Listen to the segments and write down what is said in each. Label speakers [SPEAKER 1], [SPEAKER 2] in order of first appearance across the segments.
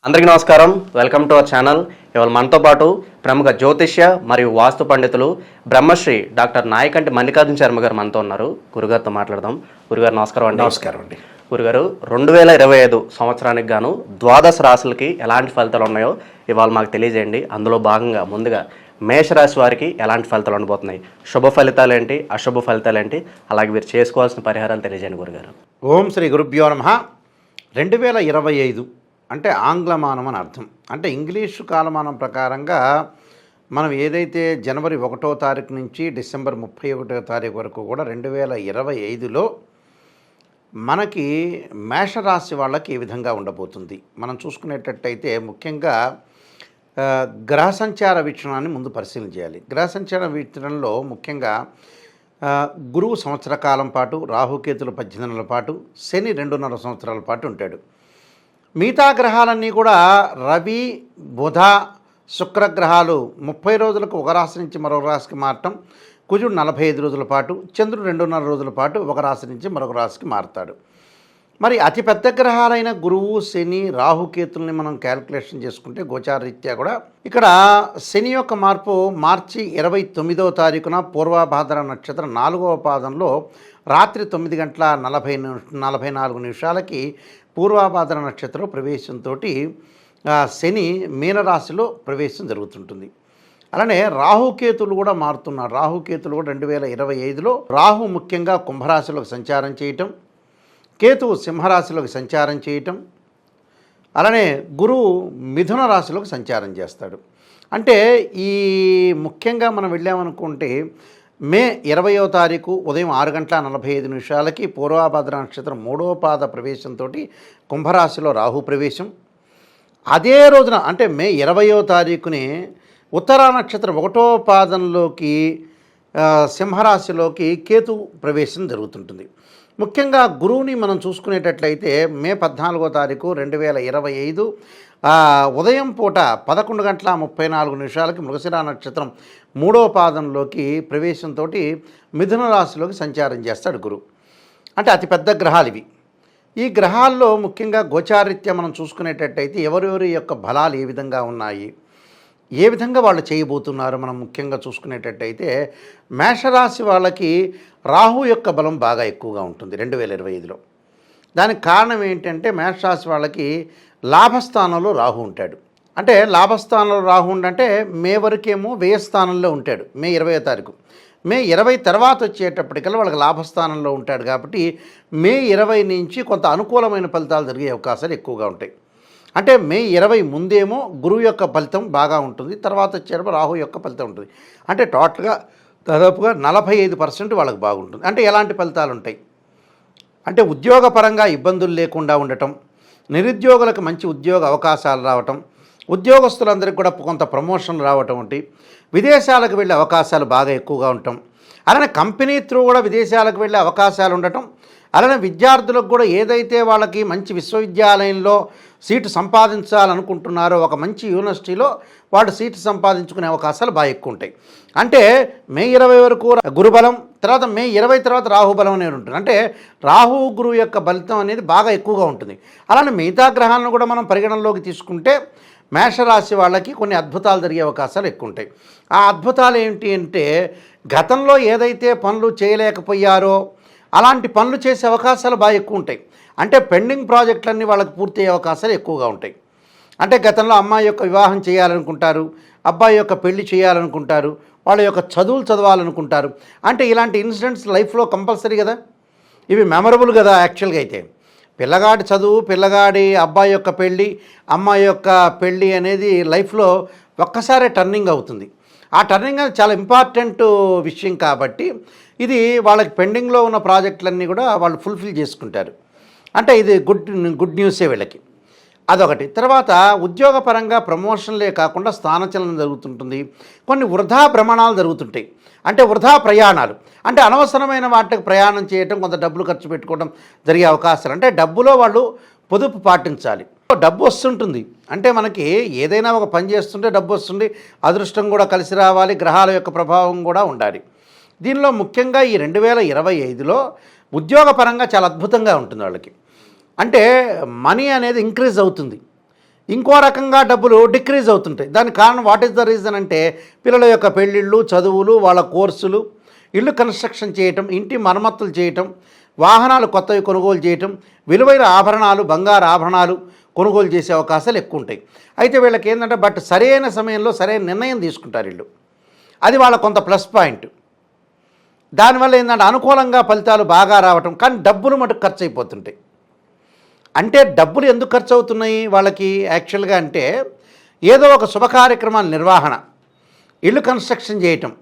[SPEAKER 1] అందరికీ నమస్కారం. Welcome to our channel. ఇవాళ మనతో పాటు ప్రముఖ జ్యోతిష్య మరియు వాస్తు పండితులు బ్రహ్మశ్రీ డాక్టర్ నాయకంటి మల్లికార్జున శర్మ గారు మనతో ఉన్నారు. గురుగారితో మాట్లాడదాం. గురుగారు నమస్కారం అండి.
[SPEAKER 2] నమస్కారం అండి.
[SPEAKER 1] గురుగారు, 2025 సంవత్సరానికి గాను ద్వాదశ రాశులకి ఎలాంటి ఫలితాలు ఉన్నాయో ఇవాళ మాకు తెలియజేయండి. అందులో భాగంగా ముందుగా మేషరాశి వారికి ఎలాంటి ఫలితాలు ఉండబోతున్నాయి, శుభ ఫలితాలు ఏంటి, అశుభ ఫలితాలు ఏంటి, అలాగే మీరు చేసుకోవాల్సిన పరిహారాలు తెలియజేయండి గురుగారు.
[SPEAKER 2] ఓం శ్రీ గురుభ్యో నమః. 2025 అంటే ఆంగ్లమానం అని అర్థం. అంటే ఇంగ్లీషు కాలమానం ప్రకారంగా మనం ఏదైతే జనవరి 1వ తారీఖు నుంచి డిసెంబర్ 31వ తారీఖు వరకు కూడా 2025లో మనకి మేషరాశి వాళ్ళకి ఏ విధంగా ఉండబోతుంది మనం చూసుకునేటట్టయితే ముఖ్యంగా గ్రహ సంచార వీక్షణాన్ని ముందు పరిశీలన చేయాలి. గ్రహ సంచార వీక్షణలో ముఖ్యంగా గురువు సంవత్సర కాలం పాటు, రాహుకేతులు 18 నెలల పాటు, శని 2.5 సంవత్సరాల పాటు ఉంటాడు. మిగతా గ్రహాలన్నీ కూడా రవి, బుధ, శుక్రగ్రహాలు 30 రోజులకు ఒక రాశి నుంచి మరొక రాశికి మారటం, కుజుడు 45 రోజుల పాటు, చంద్రుడు 2.5 రోజుల పాటు ఒక రాశి నుంచి మరొక రాశికి మారుతాడు. మరి అతిపెద్ద గ్రహాలైన గురువు, శని, రాహుకేతుల్ని మనం క్యాల్కులేషన్ చేసుకుంటే గోచారరీత్యా కూడా ఇక్కడ శని యొక్క మార్పు మార్చి 29వ తారీఖున పూర్వభాద్ర నక్షత్రం 4వ పాదంలో రాత్రి 9 గంటల 44 నిమిషాలకి పూర్వభాద్ర నక్షత్రం ప్రవేశంతో శని మీనరాశిలో ప్రవేశం జరుగుతుంటుంది. అలానే రాహుకేతులు కూడా మారుతున్నారు. రాహుకేతులు కూడా 2025లో రాహు ముఖ్యంగా కుంభరాశిలోకి సంచారం చేయటం, కేతువు సింహరాశిలోకి సంచారం చేయటం, అలానే గురువు మిథున రాశిలోకి సంచారం చేస్తాడు. అంటే ఈ ముఖ్యంగా మనం వెళ్ళామనుకుంటే మే 20వ తారీఖు ఉదయం 6 గంటల 45 నిమిషాలకి పూర్వభాద్ర నక్షత్రం 3వ పాద ప్రవేశంతో కుంభరాశిలో రాహు ప్రవేశం. అదే రోజున అంటే మే 20వ తారీఖునే ఉత్తరా నక్షత్రం 1వ పాదంలోకి సింహరాశిలోకి కేతు ప్రవేశం జరుగుతుంటుంది. ముఖ్యంగా గురువుని మనం చూసుకునేటట్లయితే మే 14వ తారీఖు 2025 ఉదయం పూట 11 గంటల 34 నిమిషాలకి మృగశిర నక్షత్రం 3వ పాదంలోకి ప్రవేశంతో మిథున రాశిలోకి సంచారం చేస్తాడు గురువు. అంటే అతిపెద్ద గ్రహాలు ఇవి. ఈ గ్రహాల్లో ముఖ్యంగా గోచారీత్యా మనం చూసుకునేటట్టయితే ఎవరెవరి యొక్క బలాలు ఏ విధంగా ఉన్నాయి, ఏ విధంగా వాళ్ళు చేయబోతున్నారు మనం ముఖ్యంగా చూసుకునేటట్టయితే మేషరాశి వాళ్ళకి రాహు యొక్క బలం బాగా ఎక్కువగా ఉంటుంది 2025లో. దానికి కారణం ఏంటంటే మేషరాశి వాళ్ళకి లాభస్థానంలో రాహు ఉంటాడు. అంటే లాభస్థానంలో రాహు అంటే మే వరకేమో వ్యయస్థానంలో ఉంటాడు మే 20వ తారీఖు. మే 20 తర్వాత వచ్చేటప్పటికల్లా వాళ్ళకి లాభస్థానంలో ఉంటాడు. కాబట్టి మే 20 నుంచి కొంత అనుకూలమైన ఫలితాలు జరిగే అవకాశాలు ఎక్కువగా ఉంటాయి. అంటే మే 20 ముందేమో గురువు యొక్క ఫలితం బాగా ఉంటుంది, తర్వాత వచ్చేటప్పుడు రాహు యొక్క ఫలితం ఉంటుంది. అంటే టోటల్గా దాదాపుగా 45% వాళ్ళకి బాగుంటుంది. అంటే ఎలాంటి ఫలితాలు ఉంటాయి అంటే ఉద్యోగపరంగా ఇబ్బందులు లేకుండా ఉండటం, నిరుద్యోగులకు మంచి ఉద్యోగ అవకాశాలు రావటం, ఉద్యోగస్తులందరికీ కూడా కొంత ప్రమోషన్లు రావటం వంటి, విదేశాలకు వెళ్ళే అవకాశాలు బాగా ఎక్కువగా ఉండటం, అలానే కంపెనీ త్రూ కూడా విదేశాలకు వెళ్ళే అవకాశాలు ఉండటం, అలానే విద్యార్థులకు కూడా ఏదైతే వాళ్ళకి మంచి విశ్వవిద్యాలయంలో సీటు సంపాదించాలనుకుంటున్నారో ఒక మంచి యూనివర్సిటీలో వాళ్ళు సీటు సంపాదించుకునే అవకాశాలు బాగా ఎక్కువ ఉంటాయి. అంటే మే 20 వరకు గురుబలం, తర్వాత మే 20 తర్వాత రాహుబలం అనేది ఉంటుంది. అంటే రాహు గురువు యొక్క ఫలితం అనేది బాగా ఎక్కువగా ఉంటుంది. అలానే మిగతా గ్రహాలను కూడా మనం పరిగణనలోకి తీసుకుంటే మేషరాశి వాళ్ళకి కొన్ని అద్భుతాలు జరిగే అవకాశాలు ఎక్కువ ఉంటాయి. ఆ అద్భుతాలు ఏంటి అంటే గతంలో ఏదైతే పనులు చేయలేకపోయారో అలాంటి పనులు చేసే అవకాశాలు బాగా ఎక్కువ ఉంటాయి. అంటే పెండింగ్ ప్రాజెక్టులన్నీ వాళ్ళకి పూర్తి అయ్యే అవకాశాలు ఎక్కువగా ఉంటాయి. అంటే గతంలో అమ్మాయి యొక్క వివాహం చేయాలనుకుంటారు, అబ్బాయి యొక్క పెళ్లి చేయాలనుకుంటారు, వాళ్ళ యొక్క చదువులు చదవాలనుకుంటారు. అంటే ఇలాంటి ఇన్సిడెంట్స్ లైఫ్లో కంపల్సరీ కదా, ఇవి మెమరబుల్ కదా. యాక్చువల్గా అయితే పిల్లగాడి చదువు, పిల్లగాడి అబ్బాయి యొక్క పెళ్ళి, అమ్మాయి యొక్క పెళ్ళి అనేది లైఫ్లో ఒక్కసారే టర్నింగ్ అవుతుంది. ఆ టర్నింగ్ అనేది చాలా ఇంపార్టెంట్ విషయం కాబట్టి ఇది వాళ్ళకి పెండింగ్లో ఉన్న ప్రాజెక్టులన్నీ కూడా వాళ్ళు ఫుల్ఫిల్ చేసుకుంటారు. అంటే ఇది గుడ్ న్యూసే వీళ్ళకి. అదొకటి. తర్వాత ఉద్యోగపరంగా ప్రమోషన్లే కాకుండా స్థానచలనం జరుగుతుంటుంది. కొన్ని వృధా భ్రమణాలు జరుగుతుంటాయి. అంటే వృధా ప్రయాణాలు, అంటే అనవసరమైన వాటికి ప్రయాణం చేయటం, కొంత డబ్బులు ఖర్చు పెట్టుకోవడం జరిగే అవకాశాలు. అంటే డబ్బులో వాళ్ళు పొదుపు పాటించాలి. డబ్బు వస్తుంటుంది అంటే మనకి ఏదైనా ఒక పని చేస్తుంటే డబ్బు వస్తుంది, అదృష్టం కూడా కలిసి రావాలి, గ్రహాల యొక్క ప్రభావం కూడా ఉండాలి. దీనిలో ముఖ్యంగా ఈ 2025లో ఉద్యోగపరంగా చాలా అద్భుతంగా ఉంటుంది వాళ్ళకి. అంటే మనీ అనేది ఇంక్రీజ్ అవుతుంది. ఇంకో రకంగా డబ్బులు డిక్రీజ్ అవుతుంటాయి. దానికి కారణం వాట్ ఈస్ ద రీజన్ అంటే పిల్లల యొక్క పెళ్ళిళ్ళు, చదువులు, వాళ్ళ కోర్సులు, ఇల్లు కన్స్ట్రక్షన్ చేయటం, ఇంటి మరమ్మతులు చేయటం, వాహనాలు కొత్తవి కొనుగోలు చేయటం, విలువైన ఆభరణాలు, బంగారు ఆభరణాలు కొనుగోలు చేసే అవకాశాలు ఎక్కువ ఉంటాయి. అయితే వీళ్ళకి ఏంటంటే సరైన సమయంలో సరైన నిర్ణయం తీసుకుంటారు వీళ్ళు. అది వాళ్ళ కొంత ప్లస్ పాయింట్. దానివల్ల ఏంటంటే అనుకూలంగా ఫలితాలు బాగా రావటం, కానీ డబ్బులు మటుకు ఖర్చు అయిపోతుంటాయి. అంటే డబ్బులు ఎందుకు ఖర్చు అవుతున్నాయి వాళ్ళకి యాక్చువల్గా అంటే ఏదో ఒక శుభ కార్యక్రమాల నిర్వహణ, ఇల్లు కన్స్ట్రక్షన్ చేయటం,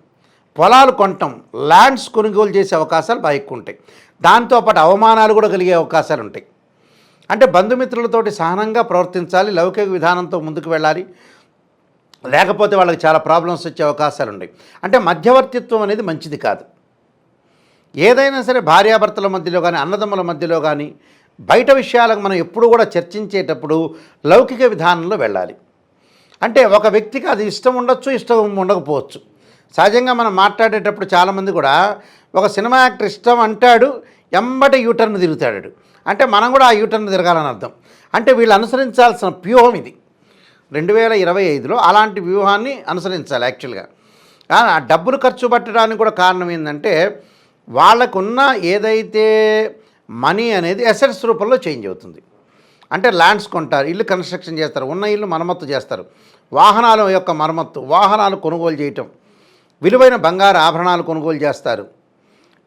[SPEAKER 2] పొలాలు కొనటం, ల్యాండ్స్ కొనుగోలు చేసే అవకాశాలు బాగా ఎక్కువ ఉంటాయి. దాంతోపాటు అవమానాలు కూడా కలిగే అవకాశాలు ఉంటాయి. అంటే బంధుమిత్రులతోటి సహనంగా ప్రవర్తించాలి, లౌకిక విధానంతో ముందుకు వెళ్ళాలి, లేకపోతే వాళ్ళకి చాలా ప్రాబ్లమ్స్ వచ్చే అవకాశాలు ఉన్నాయి. అంటే మధ్యవర్తిత్వం అనేది మంచిది కాదు. ఏదైనా సరే భార్యాభర్తల మధ్యలో కానీ, అన్నదమ్ముల మధ్యలో కానీ, బయట విషయాలకు మనం ఎప్పుడు కూడా చర్చించేటప్పుడు లౌకిక విధానంలో వెళ్ళాలి. అంటే ఒక వ్యక్తికి అది ఇష్టం ఉండొచ్చు, ఇష్టం ఉండకపోవచ్చు. సహజంగా మనం మాట్లాడేటప్పుడు చాలామంది కూడా ఒక సినిమా యాక్టర్ ఇష్టం అంటాడు, ఎంబటి యూటర్న్ తిరుగుతాడు. అంటే మనం కూడా ఆ యూటర్న్ తిరగాలని అర్థం. అంటే వీళ్ళు అనుసరించాల్సిన వ్యూహం ఇది. 2025లో అలాంటి వ్యూహాన్ని అనుసరించాలి యాక్చువల్గా. ఆ డబ్బులు ఖర్చు పెట్టడానికి కూడా కారణం ఏంటంటే వాళ్ళకున్న ఏదైతే మనీ అనేది అసెట్స్ రూపంలో చేంజ్ అవుతుంది. అంటే ల్యాండ్స్ కొంటారు, ఇల్లు కన్స్ట్రక్షన్ చేస్తారు, ఉన్న ఇల్లు మరమ్మత్తు చేస్తారు, వాహనాల యొక్క మరమ్మత్తు, వాహనాలు కొనుగోలు చేయటం, విలువైన బంగారు ఆభరణాలు కొనుగోలు చేస్తారు,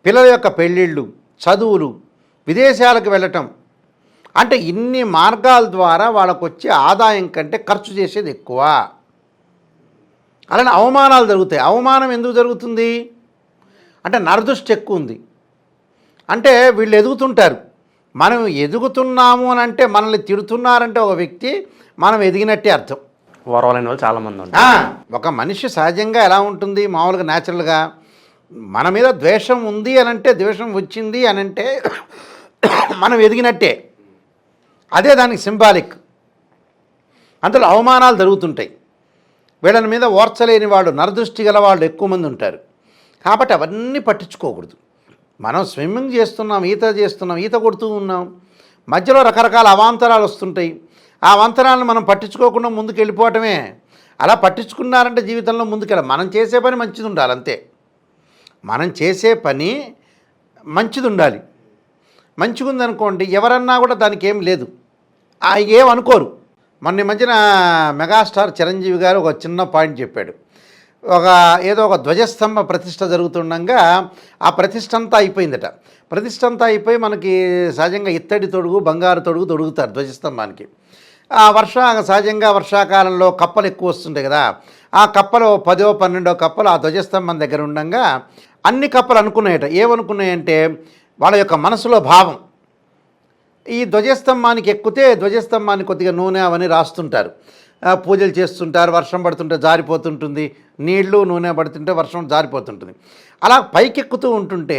[SPEAKER 2] పిల్లల యొక్క పెళ్ళిళ్ళు, చదువులు, విదేశాలకు వెళ్ళటం. అంటే ఇన్ని మార్గాల ద్వారా వాళ్ళకు వచ్చే ఆదాయం కంటే ఖర్చు చేసేది ఎక్కువ. అలానే అవమానాలు జరుగుతాయి. అవమానం ఎందుకు జరుగుతుంది అంటే నరదృష్టి ఎక్కువ ఉంది. అంటే వీళ్ళు ఎదుగుతుంటారు, మనం ఎదుగుతున్నాము అని అంటే మనల్ని తిడుతున్నారంటే ఒక వ్యక్తి మనం ఎదిగినట్టే అర్థం.
[SPEAKER 1] ఓర్వలేని వాళ్ళు చాలామంది ఉంటారు.
[SPEAKER 2] ఒక మనిషి సహజంగా ఎలా ఉంటుంది మామూలుగా న్యాచురల్గా మన మీద ద్వేషం ఉంది అని అంటే, ద్వేషం వచ్చింది అని అంటే మనం ఎదిగినట్టే. అదే దానికి సింబాలిక్. అందులో అవమానాలు జరుగుతుంటాయి. వీళ్ళని మీద ఓర్చలేని వాళ్ళు, నరదృష్టి గల వాళ్ళు ఎక్కువ మంది ఉంటారు. కాబట్టి అవన్నీ పట్టించుకోకూడదు. మనం స్విమ్మింగ్ చేస్తున్నాం, ఈత కొడుతూ ఉన్నాం, మధ్యలో రకరకాల అవాంతరాలు వస్తుంటాయి. ఆ అవాంతరాలను మనం పట్టించుకోకుండా ముందుకు వెళ్ళిపోవటమే. అలా పట్టించుకున్నారంటే జీవితంలో ముందుకెళ్ళాలి. మనం చేసే పని మంచిది ఉండాలి అంతే. మనం చేసే పని మంచిది ఉండాలి. మంచిగా ఉందనుకోండి ఎవరన్నా కూడా దానికి ఏం లేదు, ఏమనుకోరు. మొన్న మధ్యన మెగాస్టార్ చిరంజీవి గారు ఒక చిన్న పాయింట్ చెప్పాడు. ఏదో ఒక ధ్వజస్తంభ ప్రతిష్ఠ జరుగుతుండగా ఆ ప్రతిష్ఠ అంతా అయిపోయిందట. ప్రతిష్ఠ అంతా అయిపోయి మనకి సహజంగా ఇత్తడి తొడుగు, బంగారు తొడుగు తొడుగుతారు ధ్వజస్తంభానికి. సహజంగా వర్షాకాలంలో కప్పలు ఎక్కువ వస్తుంటాయి కదా. ఆ కప్పలు 10 12 కప్పలు ఆ ధ్వజస్తంభం దగ్గర ఉండగా అన్ని కప్పలు అనుకున్నాయట. ఏమనుకున్నాయంటే వాళ్ళ యొక్క మనసులో భావం, ఈ ధ్వజస్తంభానికి ఎక్కితే ధ్వజస్తంభాన్ని కొద్దిగా నూనె అవన్నీ రాస్తుంటారు, పూజలు చేస్తుంటారు, వర్షం పడుతుంటే జారిపోతుంటుంది, నీళ్లు నూనె పడుతుంటే వర్షం జారిపోతుంటుంది. అలా పైకెక్కుతూ ఉంటుంటే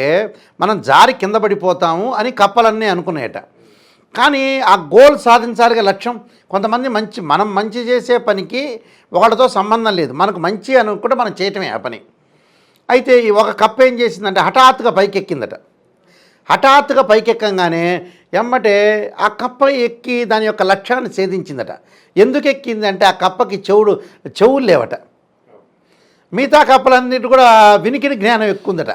[SPEAKER 2] మనం జారి కింద పడిపోతాము అని కప్పలన్నీ అనుకునేట. కానీ ఆ గోల్ సాధించాలిగా లక్ష్యం. కొంతమంది మనం మంచి చేసే పనికి ఒకటితో సంబంధం లేదు, మనకు మంచి అనుకుంటే మనం చేయటమే ఆ పని. అయితే ఈ ఒక కప్ప ఏం చేసిందంటే హఠాత్తుగా పైకెక్కిందట. హఠాత్తుగా పైకెక్కగానే ఎమ్మటే ఆ కప్ప ఎక్కి దాని యొక్క లక్ష్యాన్ని ఛేదించిందట. ఎందుకు ఎక్కింది అంటే ఆ కప్పకి చెవులు లేవట. మిగతా కప్పలన్నిటి కూడా వినికిడి జ్ఞానం ఎక్కువందట.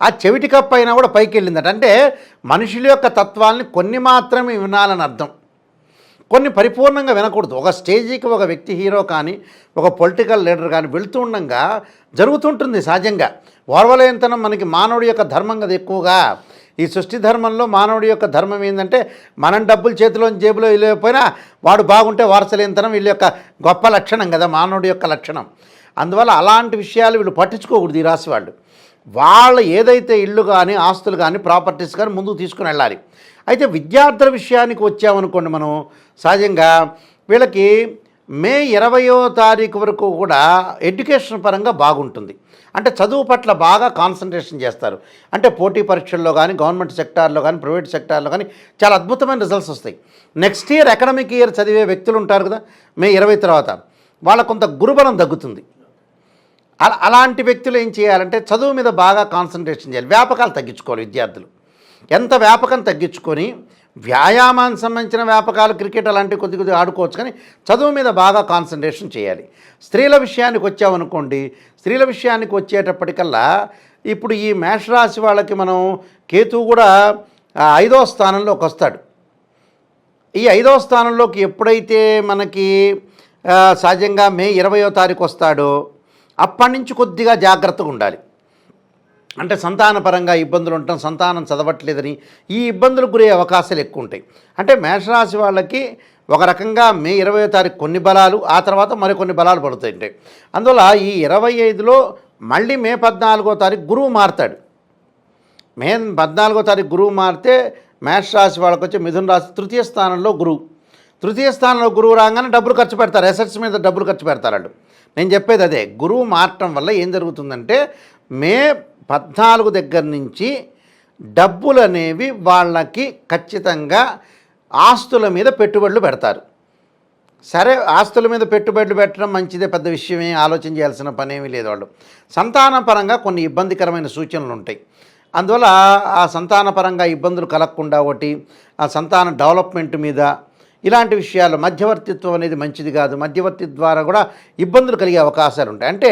[SPEAKER 2] ఆ చెవిటి కప్ప అయినా కూడా పైకి వెళ్ళిందట. అంటే మనుషుల యొక్క తత్వాల్ని కొన్ని మాత్రమే వినాలని అర్థం, కొన్ని పరిపూర్ణంగా వినకూడదు. ఒక స్టేజీకి ఒక వ్యక్తి హీరో కానీ ఒక పొలిటికల్ లీడర్ కానీ వెళుతూ ఉండగా జరుగుతుంటుంది సహజంగా. ఓర్వలేనితనం మనకి మానవుడి యొక్క ధర్మం కదా ఎక్కువగా. ఈ సృష్టి ధర్మంలో మానవుడి యొక్క ధర్మం ఏంటంటే మనం డబ్బులు చేతిలోని జేబులో వెళ్ళిపోయినా వాడు బాగుంటే వారసలేనితనం వీళ్ళ యొక్క గొప్ప లక్షణం కదా, మానవుడి యొక్క లక్షణం. అందువల్ల అలాంటి విషయాలు వీళ్ళు పట్టించుకోకూడదు ఈ రాశి వాళ్ళు. వాళ్ళు ఏదైతే ఇళ్ళు కానీ ఆస్తులు కానీ ప్రాపర్టీస్ కానీ ముందుకు తీసుకుని వెళ్ళాలి. అయితే విద్యార్థుల విషయానికి వచ్చామనుకోండి, మనం సహజంగా వీళ్ళకి మే 20వ తారీఖు వరకు కూడా ఎడ్యుకేషన్ పరంగా బాగుంటుంది. అంటే చదువు పట్ల బాగా కాన్సన్ట్రేషన్ చేస్తారు. అంటే పోటీ పరీక్షల్లో కానీ గవర్నమెంట్ సెక్టార్లో కానీ ప్రైవేట్ సెక్టార్లో కానీ చాలా అద్భుతమైన రిజల్ట్స్ వస్తాయి. నెక్స్ట్ ఇయర్ అకాడమిక్ ఇయర్ చదివే వ్యక్తులు ఉంటారు కదా, మే 20 తర్వాత వాళ్ళ కొంత గురుబలం తగ్గుతుంది. అలాంటి వ్యక్తులు ఏం చేయాలంటే చదువు మీద బాగా కాన్సన్ట్రేషన్ చేయాలి, వ్యాపకాలు తగ్గించుకోవాలి విద్యార్థులు. ఎంత వ్యాపకం తగ్గించుకొని వ్యాయామానికి సంబంధించిన వ్యాపకాలు క్రికెట్ అలాంటివి కొద్ది కొద్దిగా ఆడుకోవచ్చు, కానీ చదువు మీద బాగా కాన్సన్ట్రేషన్ చేయాలి. స్త్రీల విషయానికి వచ్చామనుకోండి, స్త్రీల విషయానికి వచ్చేటప్పటికల్లా ఇప్పుడు ఈ మేషరాశి వాళ్ళకి మనం కేతువు కూడా 5వ స్థానంలోకి వస్తాడు. ఈ 5వ స్థానంలోకి ఎప్పుడైతే మనకి సహజంగా మే 20వ తారీఖు వస్తాడో అప్పటి నుంచి కొద్దిగా జాగ్రత్తగా ఉండాలి. అంటే సంతానపరంగా ఇబ్బందులు ఉండటం, సంతానం చదవట్లేదని ఈ ఇబ్బందులకు గురయ్యే అవకాశాలు ఎక్కువ ఉంటాయి. అంటే మేషరాశి వాళ్ళకి ఒక రకంగా మే 20వ తారీఖు కొన్ని బలాలు, ఆ తర్వాత మరికొన్ని బలాలు పడుతుంటాయి. అందువల్ల ఈ 25లో మళ్ళీ మే 14వ తారీఖు గురువు మారుతాడు. మే 14వ తారీఖు గురువు మారితే మేషరాశి వాళ్ళకి వచ్చి మిథున రాశి 3వ స్థానంలో గురువు. 3వ స్థానంలో గురువు రాగానే డబ్బులు ఖర్చు పెడతారు, అసెట్స్ మీద డబ్బులు ఖర్చు పెడతారు. నేను చెప్పేది అదే, గురువు మారటం వల్ల ఏం జరుగుతుందంటే మే 14 దగ్గర నుంచి డబ్బులు అనేవి వాళ్ళకి ఖచ్చితంగా ఆస్తుల మీద పెట్టుబడులు పెడతారు. సరే, ఆస్తుల మీద పెట్టుబడులు పెట్టడం మంచిదే, పెద్ద విషయమే, ఆలోచన చేయాల్సిన పనేమీ లేదు. వాళ్ళు సంతానపరంగా కొన్ని ఇబ్బందికరమైన సూచనలు ఉంటాయి. అందువల్ల ఆ సంతానపరంగా ఇబ్బందులు కలగకుండా ఒకటి, ఆ సంతాన డెవలప్మెంట్ మీద ఇలాంటి విషయాలు, మధ్యవర్తిత్వం అనేది మంచిది కాదు, మధ్యవర్తి ద్వారా కూడా ఇబ్బందులు కలిగే అవకాశాలు ఉంటాయి. అంటే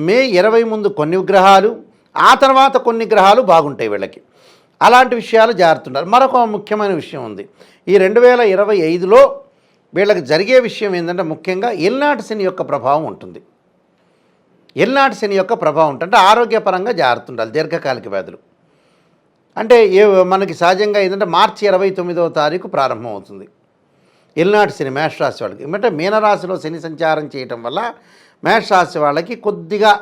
[SPEAKER 2] మే 20 ముందు కొన్ని గ్రహాలు, ఆ తర్వాత కొన్ని గ్రహాలు బాగుంటాయి వీళ్ళకి. అలాంటి విషయాలు జాగ్రత్త. మరొక ముఖ్యమైన విషయం ఉంది. ఈ 2025లో వీళ్ళకి జరిగే విషయం ఏంటంటే ముఖ్యంగా ఏలినాటి శని యొక్క ప్రభావం ఉంటుంది. ఏలినాటి శని యొక్క ప్రభావం ఉంటుంది. ఆరోగ్యపరంగా జాగ్రత్త ఉండాలి. దీర్ఘకాలిక వ్యాధులు అంటే మనకి సహజంగా ఏంటంటే మార్చి 29వ తారీఖు ప్రారంభం అవుతుంది ఏలినాటి శని మేషరాశి వాళ్ళకి. అంటే మీనరాశిలో శని సంచారం చేయటం వల్ల మేషరాశి వాళ్ళకి కొద్దిగా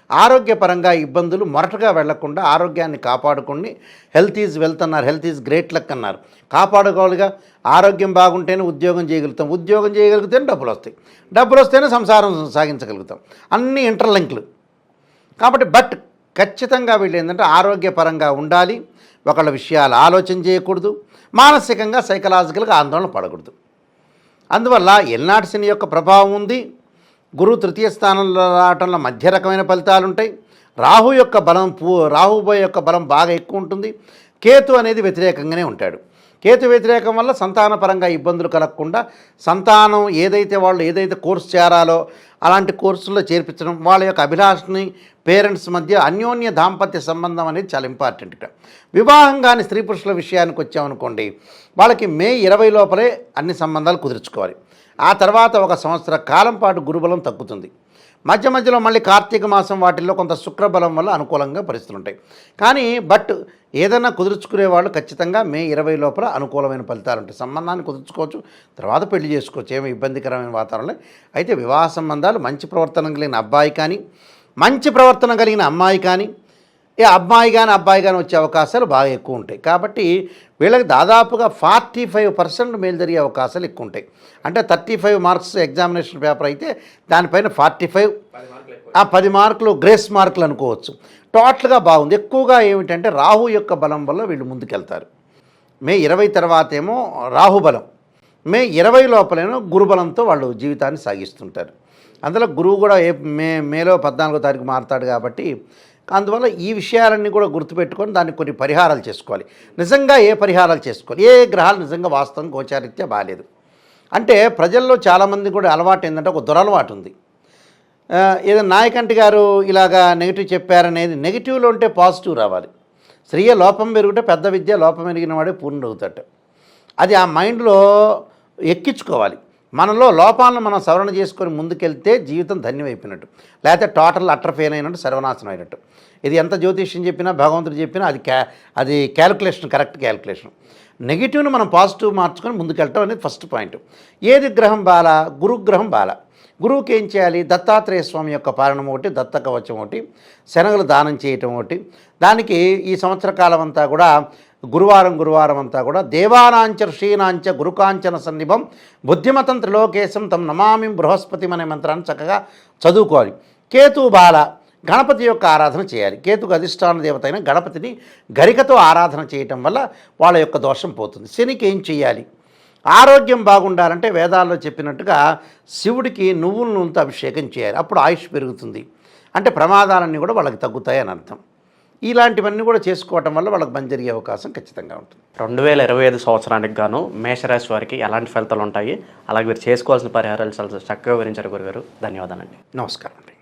[SPEAKER 2] ఆరోగ్యపరంగా ఇబ్బందులు మొరటగా వెళ్లకుండా ఆరోగ్యాన్ని కాపాడుకొని, హెల్త్ ఈజ్ వెల్త్ అన్నారు, హెల్త్ ఈజ్ గ్రేట్ లక్ అన్నారు. కాపాడుకోవాలిగా. ఆరోగ్యం బాగుంటేనే ఉద్యోగం చేయగలుగుతాం, ఉద్యోగం చేయగలిగితేనే డబ్బులు వస్తాయి, డబ్బులు వస్తేనే సంసారం సాగించగలుగుతాం. అన్నీ ఇంటర్లింక్లు కాబట్టి. బట్ ఖచ్చితంగా వీళ్ళు ఏంటంటే ఆరోగ్యపరంగా ఉండాలి, ఒకళ్ళ విషయాలు ఆలోచన చేయకూడదు, మానసికంగా సైకలాజికల్గా ఆందోళన పడకూడదు. అందువల్ల ఏలినాటి శని యొక్క ప్రభావం ఉంది. గురువు 3వ స్థానంలో రావటంలో మధ్య రకమైన ఫలితాలు ఉంటాయి. రాహు యొక్క బలం, రాహుబోయ్ యొక్క బలం బాగా ఎక్కువ ఉంటుంది. కేతు అనేది వ్యతిరేకంగానే ఉంటాడు. కేతు వ్యతిరేకం వల్ల సంతానపరంగా ఇబ్బందులు కలగకుండా, సంతానం వాళ్ళు ఏదైతే కోర్సు చేరాలో అలాంటి కోర్సుల్లో చేర్పించడం, వాళ్ళ యొక్క అభిలాషని పేరెంట్స్ మధ్య అన్యోన్య దాంపత్య సంబంధం అనేది చాలా ఇంపార్టెంట్. ఇక్కడ వివాహం కానీ స్త్రీ పురుషుల విషయానికి వచ్చామనుకోండి, వాళ్ళకి మే 20 లోపలే అన్ని సంబంధాలు కుదుర్చుకోవాలి. ఆ తర్వాత 1 సంవత్సర కాలం పాటు గురుబలం తగ్గుతుంది. మధ్య మధ్యలో మళ్ళీ కార్తీక మాసం వాటిల్లో కొంత శుక్రబలం వల్ల అనుకూలంగా పరిస్థితులు ఉంటాయి. కానీ బట్ ఏదైనా కుదుర్చుకునే వాళ్ళు ఖచ్చితంగా మే 20 లోపల అనుకూలమైన ఫలితాలు ఉంటాయి. సంబంధాన్ని కుదుర్చుకోవచ్చు, తర్వాత పెళ్లి చేసుకోవచ్చు, ఏమీ ఇబ్బందికరమైన వాతావరణం. అయితే వివాహ సంబంధాలు మంచి ప్రవర్తన కలిగిన అబ్బాయి కానీ, మంచి ప్రవర్తన కలిగిన అమ్మాయి కానీ, అబ్బాయి కానీ వచ్చే అవకాశాలు బాగా ఎక్కువ ఉంటాయి. కాబట్టి వీళ్ళకి దాదాపుగా 45% మేలు జరిగే అవకాశాలు ఎక్కువ ఉంటాయి. అంటే 35 మార్క్స్ ఎగ్జామినేషన్ పేపర్ అయితే దానిపైన 45, 10 మార్కులు గ్రేస్ మార్కులు అనుకోవచ్చు. టోటల్గా బాగుంది. ఎక్కువగా ఏమిటంటే రాహు యొక్క బలం వల్ల వీళ్ళు ముందుకెళ్తారు. మే 20 తర్వాత ఏమో రాహుబలం, మే 20 లోపలేమో గురుబలంతో వాళ్ళు జీవితాన్ని సాగిస్తుంటారు. అందులో గురువు కూడా మేలో 14వ తారీఖు మారుతాడు కాబట్టి అందువల్ల ఈ విషయాలన్నీ కూడా గుర్తుపెట్టుకొని దానికి కొన్ని పరిహారాలు చేసుకోవాలి. నిజంగా ఏ పరిహారాలు చేసుకోవాలి, ఏ గ్రహాలు నిజంగా వాస్తవం గోచారీత్యా బాగాలేదు అంటే ప్రజల్లో చాలామంది కూడా అలవాటు ఏంటంటే ఒక దురలవాటు ఉంది. ఏదో నాయకంటి గారు ఇలాగా నెగిటివ్ చెప్పారనేది, నెగిటివ్లో ఉంటే పాజిటివ్ రావాలి. స్త్రీయ లోపం పెరిగితే పెద్ద విద్య లోపం ఎరిగిన వాడే పూర్ణ అవుతాడు. అది ఆ మైండ్లో ఎక్కించుకోవాలి. మనలో లోపాలను మనం సవరణ చేసుకొని ముందుకెళ్తే జీవితం ధన్యమైపోయినట్టు, లేకపోతే టోటల్ అట్టర్ ఫెయిల్ అయినట్టు, సర్వనాశనం అయినట్టు. ఇది ఎంత జ్యోతిష్యం చెప్పినా భగవంతుడు చెప్పినా అది క్యాలిక్యులేషన్, కరెక్ట్ క్యాలిక్యులేషన్. నెగిటివ్ను మనం పాజిటివ్ మార్చుకొని ముందుకెళ్ళటం అనేది ఫస్ట్ పాయింట్. ఏది గ్రహం బాల? గురుగ్రహం బాల. గురువుకి ఏం చేయాలి? దత్తాత్రేయ స్వామి యొక్క పాలనం ఒకటి, దత్త కవచం ఒకటి, శనగలు దానం చేయటం ఒకటి. దానికి ఈ సంవత్సర కాలం అంతా కూడా గురువారం అంతా కూడా దేవానాంచ ఋషీనాంచ గురుకాంచన సన్నిభం బుద్ధిమతం త్రిలోకేశం తం నమామి బృహస్పతి అనే మంత్రాన్ని చక్కగా చదువుకోవాలి. కేతు బాల, గణపతి యొక్క ఆరాధన చేయాలి. కేతుకు అధిష్టాన దేవత అయిన గణపతిని గరికతో ఆరాధన చేయటం వల్ల వాళ్ళ యొక్క దోషం పోతుంది. శనికి ఏం చేయాలి? ఆరోగ్యం బాగుండాలంటే వేదాల్లో చెప్పినట్టుగా శివుడికి నువ్వుల నూనెతో అభిషేకం చేయాలి. అప్పుడు ఆయుష్ పెరుగుతుంది. అంటే ప్రమాదాలన్నీ కూడా వాళ్ళకి తగ్గుతాయి అని అర్థం. ఇలాంటివన్నీ కూడా చేసుకోవటం వల్ల వాళ్ళకి మంచి జరిగే అవకాశం ఖచ్చితంగా ఉంటుంది.
[SPEAKER 1] 2025 సంవత్సరానికి గాను మేషరాశి వారికి ఎలాంటి ఫలితాలు ఉంటాయి, అలాగే మీరు చేసుకోవాల్సిన పరిహారాలు చాలా చక్కగా వివరించారు గురుగారు. ధన్యవాదాలండి.
[SPEAKER 2] నమస్కారం అండి.